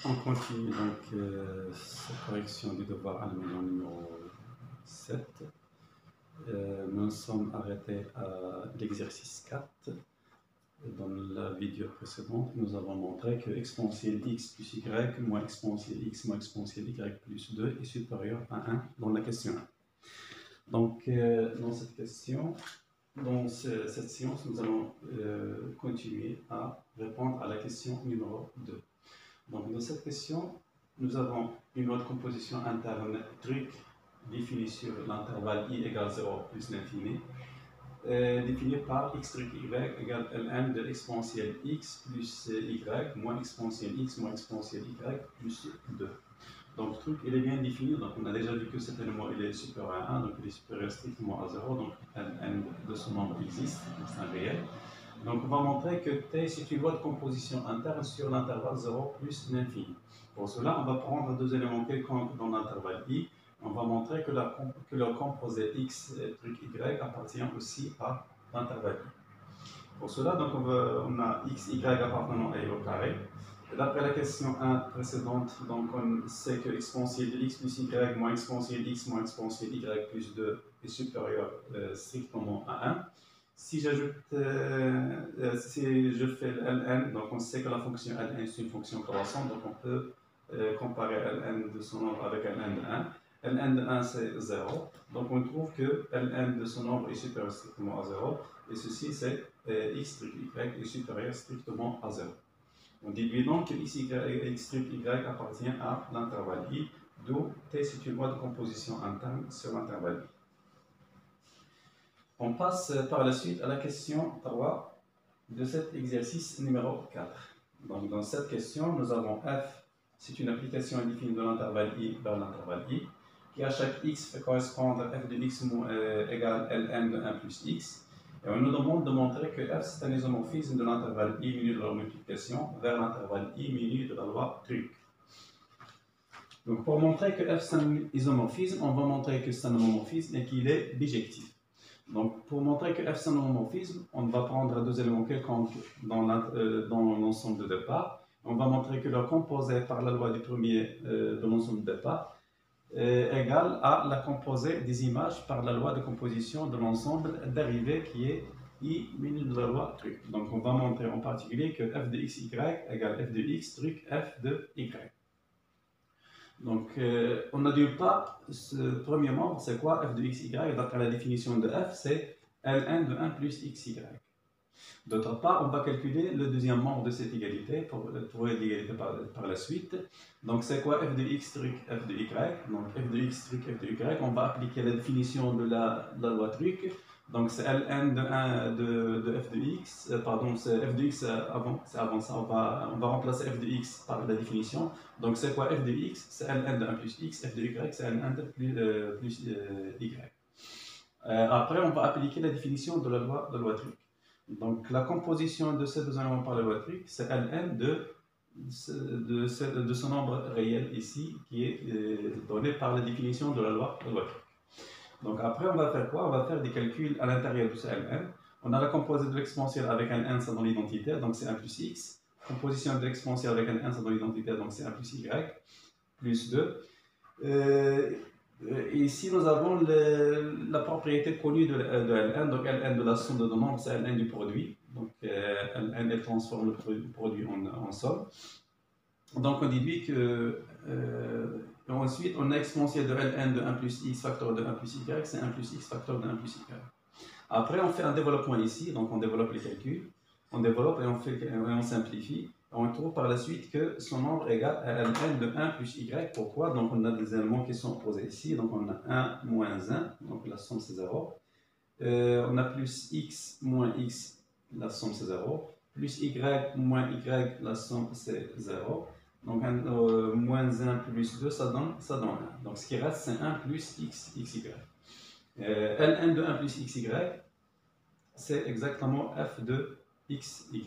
On continue donc cette correction du devoir allemand numéro 7. Nous nous sommes arrêtés à l'exercice 4. Dans la vidéo précédente, nous avons montré que exponentielle x plus y moins exponentielle x moins exponentielle y plus 2 est supérieur à 1 dans la question 1. Donc, dans cette question, dans cette séance, nous allons continuer à répondre à la question numéro 2. Donc, dans cette question, nous avons une autre composition interne truc définie sur l'intervalle i égale 0 plus l'infini, définie par x truc y égale ln de exponentielle x plus y moins exponentielle x moins exponentielle y plus 2. Donc, le truc, il est bien défini. Donc, on a déjà vu que cet élément il est supérieur à 1, donc il est supérieur strictement à 0. Donc, ln de ce nombre existe, c'est un réel. Donc, on va montrer que T, c'est une loi de composition interne sur l'intervalle 0 plus l'infini. Pour cela, on va prendre deux éléments quelconques dans l'intervalle I. On va montrer que le composé x truc y appartient aussi à l'intervalle I. Pour cela, donc on a x, y appartenant à I au carré. D'après la question 1 précédente, donc on sait que exponentielle de x plus y moins exponentielle x moins exponentielle y plus 2 est supérieur strictement à 1. Si j'ajoute, si je fais ln, donc on sait que la fonction ln est une fonction croissante, donc on peut comparer ln de son nombre avec ln de 1. ln de 1 c'est 0, donc on trouve que ln de son nombre est supérieur strictement à 0, et ceci c'est x truc y est supérieur strictement à 0. On déduit donc que x truc y appartient à l'intervalle i, d'où t c'est une loi de composition interne sur l'intervalle i. On passe par la suite à la question 3 de cet exercice numéro 4. Donc, dans cette question, nous avons f, c'est une application indéfinie de l'intervalle i vers l'intervalle i, qui à chaque x fait correspondre f de x égale ln de 1 plus x. Et on nous demande de montrer que f, c'est un isomorphisme de l'intervalle i muni de la multiplication vers l'intervalle i muni de la loi truc. Donc, pour montrer que f, c'est un isomorphisme, on va montrer que c'est un homomorphisme et qu'il est bijectif. Donc, pour montrer que f c'est un homomorphisme, on va prendre deux éléments quelconques dans l'ensemble de départ. On va montrer que leur composé par la loi du premier de l'ensemble de départ est égal à la composée des images par la loi de composition de l'ensemble dérivé qui est i muni de la loi truc. Donc, on va montrer en particulier que f de xy égale f de x truc f de y. Donc, on n'annule pas ce premier membre, c'est quoi f de xy? D'après la définition de f, c'est ln de 1 plus xy. D'autre part, on va calculer le deuxième membre de cette égalité pour trouver l'égalité par la suite. Donc, c'est quoi f de x truc f de y? Donc, f de x truc f de y, on va appliquer la définition de la loi truc. Donc, c'est ln de f de x, pardon, c'est f de x c'est avant ça, on va remplacer f de x par la définition. Donc, c'est quoi f de x? C'est ln de 1 plus x, f de y, c'est ln de plus y. Après, on va appliquer la définition de la loi truc. Donc, la composition de ces deux éléments par la loi truc, c'est ln de ce nombre réel ici, qui est donné par la définition de la loi truc. Donc après, on va faire quoi? On va faire des calculs à l'intérieur de ce ln. On a la composée de l'exponentielle avec un n, ça dans l'identité, donc c'est 1 plus x. Composition de l'exponentielle avec un n, ça dans l'identité, donc c'est 1 plus y, plus 2. Et ici, nous avons la propriété connue de ln, donc ln de la somme de deux nombres, c'est ln du produit. Donc ln, elle transforme le produit en somme. Donc on déduit que ensuite on a exponentielle de ln de 1 plus x facteur de 1 plus y, c'est 1 plus x facteur de 1 plus y. Après on fait un développement ici, donc on développe les calculs, on développe et on simplifie. On trouve par la suite que son nombre est égal à ln de 1 plus y. Pourquoi? Donc on a des éléments qui sont opposés ici, donc on a 1 moins 1, donc la somme c'est 0. On a plus x moins x, la somme c'est 0. Plus y moins y, la somme c'est 0. Donc, moins 1 plus 2, ça donne 1. Donc, ce qui reste, c'est 1 plus xy. ln de 1 plus xy, c'est exactement f de xy.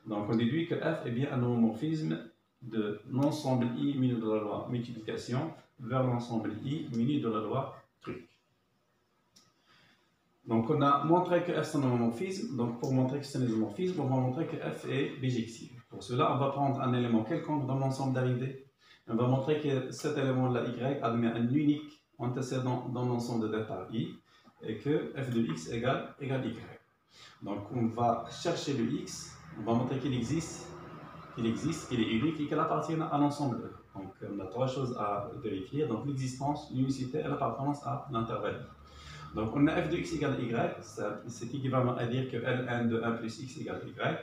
Donc, on déduit que f est bien un homomorphisme de l'ensemble i muni de la loi multiplication vers l'ensemble i muni de la loi truc. Donc, on a montré que f c'est un homomorphisme. Donc, pour montrer que c'est un isomorphisme, on va montrer que f est bijectif. Pour cela, on va prendre un élément quelconque dans l'ensemble d'arrivée. On va montrer que cet élément-là, y, admet un unique antécédent dans l'ensemble de départ i, et que f de x égale y. Donc on va chercher le x, on va montrer qu'il existe, qu'il est unique et qu'il appartient à l'ensemble E. Donc on a trois choses à vérifier, donc l'existence, l'unicité et l'appartenance à l'intervalle i. Donc on a f de x égale y, c'est équivalent à dire que ln de 1 plus x égale y.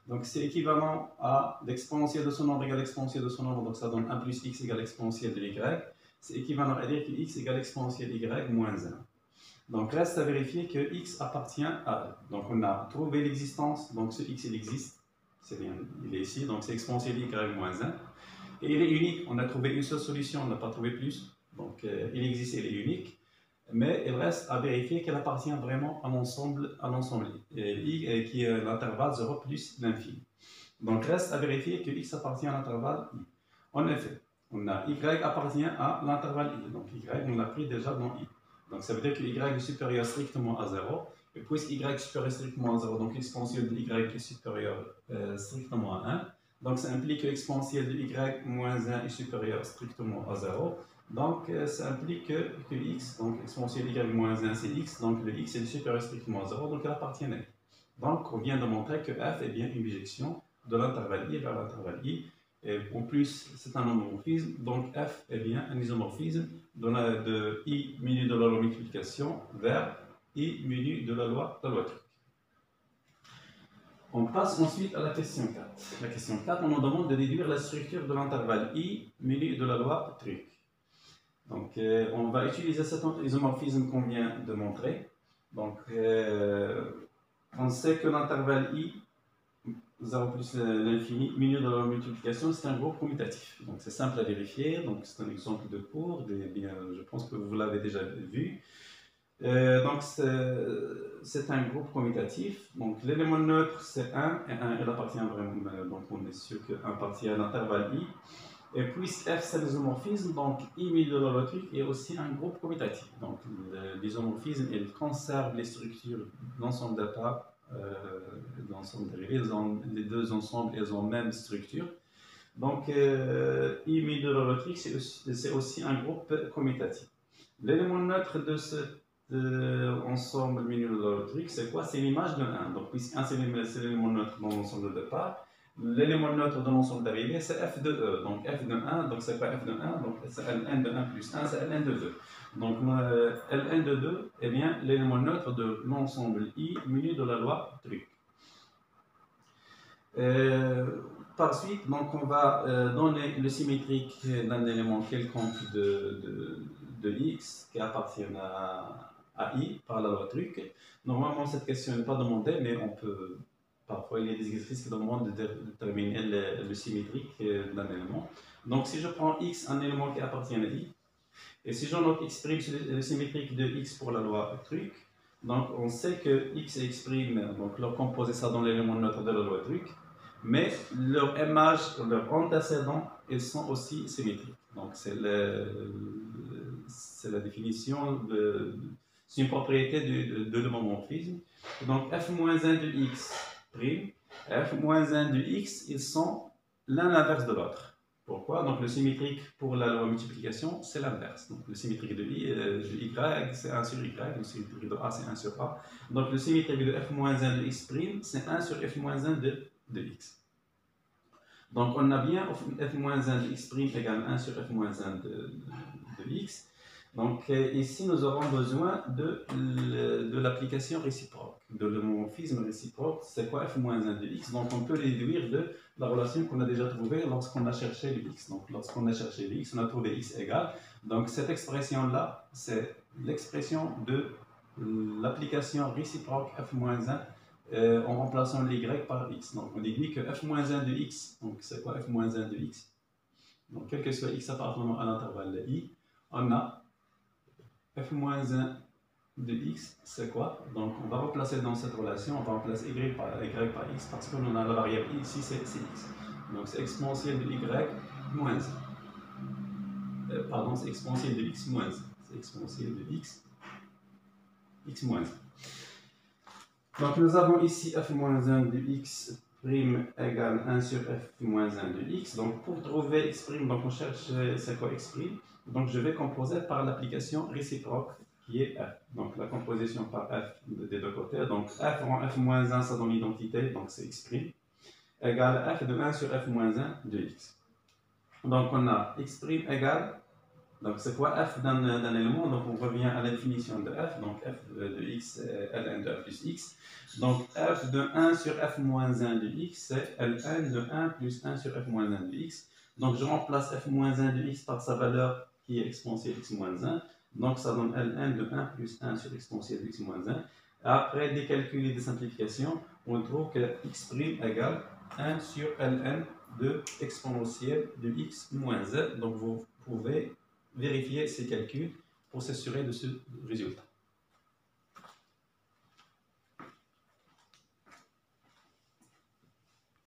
Donc c'est équivalent à l'exponentielle de son nombre égale l'exponentielle de son nombre, donc ça donne 1 plus x égale l'exponentielle de y. C'est équivalent à dire que x égale l'exponentielle y moins 1. Donc reste à vérifier que x appartient à E. Donc on a trouvé l'existence, donc ce x il existe, c'est bien, il est ici, donc c'est exponentielle y moins 1. Et il est unique, on a trouvé une seule solution, on n'a pas trouvé plus. Donc il existe, il est unique. Mais il reste à vérifier qu'elle appartient vraiment à l'ensemble I, qui est l'intervalle 0 plus l'infini. Donc reste à vérifier que x appartient à l'intervalle I. En effet, on a y appartient à l'intervalle I. Donc y, on l'a pris déjà dans I. Donc ça veut dire que y est supérieur strictement à 0. Et puisque y est supérieur strictement à 0, donc l'exponentielle de y est supérieure strictement à 1. Donc ça implique que l'exponentielle de y moins 1 est supérieure strictement à 0. Donc ça implique que x, donc exponentielle y moins 1 c'est x, donc le x est supérieur strictement à 0, donc elle appartient à I. Donc on vient de montrer que f est bien une bijection de l'intervalle i vers l'intervalle i. Et en plus, c'est un homomorphisme, donc f est bien un isomorphisme de i menu de la loi multiplication vers i menu de la loi truc. On passe ensuite à la question 4. La question 4, on nous demande de déduire la structure de l'intervalle i menu de la loi truc. Donc on va utiliser cet isomorphisme qu'on vient de montrer. Donc on sait que l'intervalle i 0 plus l'infini, milieu de la multiplication, c'est un groupe commutatif. Donc c'est simple à vérifier, donc c'est un exemple de cours, je pense que vous l'avez déjà vu. Donc c'est un groupe commutatif, donc l'élément neutre c'est 1, et 1 il appartient vraiment, donc on est sûr que 1 appartient à l'intervalle i. Et puisque f c'est l'isomorphisme, donc i milieu de la loi truc est aussi un groupe commutatif. Donc l'isomorphisme il conserve les structures d'ensemble d'états. L'ensemble dérivé, les deux ensembles ils ont la même structure. Donc i milieu de la loi truc c'est aussi un groupe commutatif. L'élément neutre de cet ensemble milieu de la loi truc c'est quoi? C'est l'image de 1. Donc puisque 1 c'est l'élément neutre dans l'ensemble de départ, l'élément neutre de l'ensemble d'arrivée c'est f de E. Donc f de 1, donc c'est pas f de 1, donc c'est ln de 1 plus 1, c'est ln de 2. Donc ln de 2 est bien l'élément neutre de l'ensemble i menu de la loi truc. Par suite, donc on va donner le symétrique d'un élément quelconque de x qui appartient à i par la loi truc. Normalement cette question n'est pas demandée, mais on peut. Parfois, il y a des exercices qui demandent de déterminer le symétrique d'un élément. Donc, si je prends x, un élément qui appartient à i, et si j'en exprime le symétrique de x pour la loi truc, donc on sait que x exprime, donc leur composer ça dans l'élément neutre de la loi truc, mais leur image, leur antécédent, ils sont aussi symétriques. Donc, c'est la définition c'est une propriété de l'homomorphisme. Donc, f-1 de x prime, f-1 de x, ils sont l'un l'inverse de l'autre. Pourquoi? Donc le symétrique pour la loi multiplication, c'est l'inverse. Donc le symétrique de y, c'est 1 sur y, le symétrique de a, c'est 1 sur a. Donc le symétrique de f-1 de x prime, c'est 1 sur f-1 de x. Donc on a bien f-1 de x prime égale 1 sur f-1 de x. Donc ici, nous aurons besoin de l'application réciproque, de l'homomorphisme réciproque. C'est quoi f-1 de x? Donc on peut le déduire de la relation qu'on a déjà trouvée lorsqu'on a cherché le x. Donc lorsqu'on a cherché le x, on a trouvé x égale. Donc cette expression-là, c'est l'expression de l'application réciproque f-1 en remplaçant le y par x. Donc on dit que f-1 de x, donc c'est quoi f-1 de x? Donc quel que soit x appartenant à l'intervalle i, on a f-1 de x, c'est quoi? Donc on va remplacer dans cette relation, on va remplacer y par x parce qu'on a la variable i ici, c'est x. Donc c'est exponentielle de y moins 1. Pardon, c'est exponentielle de x moins 1. C'est exponentielle de x moins 1. Donc nous avons ici f-1 de x prime égale 1 sur f moins 1 de x. Donc pour trouver x prime, donc on cherche c'est quoi x prime. Donc je vais composer par l'application réciproque qui est f. Donc la composition par f des deux côtés. Donc f en f moins 1, ça donne l'identité, donc c'est x prime, égale f de 1 sur f moins 1 de x. Donc on a x prime égale, donc c'est quoi f d'un élément, donc on revient à la définition de f, donc f de x c'est ln de f plus x. Donc f de 1 sur f moins 1 de x c'est ln de 1 plus 1 sur f moins 1 de x. Donc je remplace f moins 1 de x par sa valeur qui est exponentielle x moins 1. Donc ça donne ln de 1 plus 1 sur exponentielle de x moins 1. Après des calculs et des simplifications, on trouve que x' égale 1 sur ln de exponentielle de x moins 1. Donc vous pouvez vérifier ces calculs pour s'assurer de ce résultat.